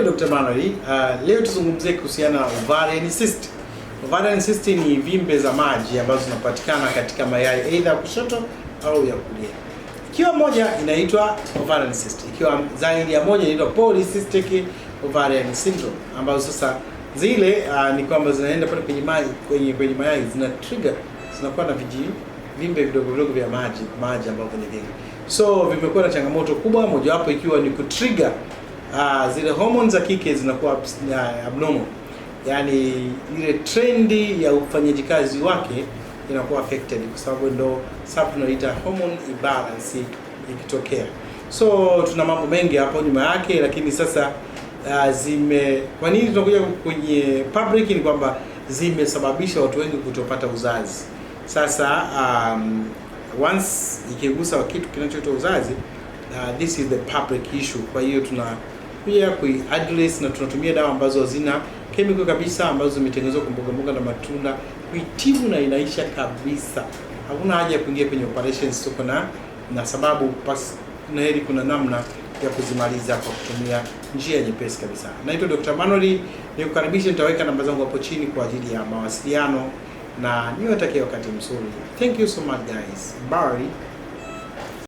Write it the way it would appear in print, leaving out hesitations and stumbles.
Naitwa Dr. Manuel. Leo tuzungumzie kuhusiana na ovarian cyst. Ovarian cyst ni vimbe za maji ambazo zinapatikana katika mayai aidha kushoto au ya kulia. Ikiwa moja inaitwa ovarian cyst, ikiwa zaidi ya moja inaitwa polycystic ovarian syndrome, ambazo sasa zile ni kwamba zinaenda pale kwenye mayai zina trigger, zinakuwa na vimbe vidogo vidogo vya maji ambavyo ni vingi. So vimekuwa na changamoto kubwa, mojawapo ikiwa ni kutrigger zile hormones za kike zinakuwa abnormal. Yaani ile trendi ya ufanyaji kazi wake inakuwa affected, kwa sababu ndo sababu tunaita hormone imbalance ikitokea. So tuna mambo mengi hapo nyuma yake, lakini sasa kwa nini tunakuja kwenye public ni kwamba zimesababisha watu wengi kutopata uzazi. Sasa once ikigusa kitu kinachoitwa uzazi, this is the public issue. Kwa hiyo tunakuja kuiaddress na tunatumia dawa ambazo hazina chemical kabisa, ambazo zimetengenezwa kwa mboga na matunda, kuitibu na inaisha kabisa. Hakuna haja ya kuingia kwenye operations tuko na sababu na heri kuna namna ya kuzimaliza kwa kutumia njia nyepesi kabisa. Naitwa Dr. Manuel, nikukaribisha, nitaweka namba zangu hapo chini kwa ajili ya mawasiliano na niwatakie wakati mzuri. Thank you so much guys. Bye.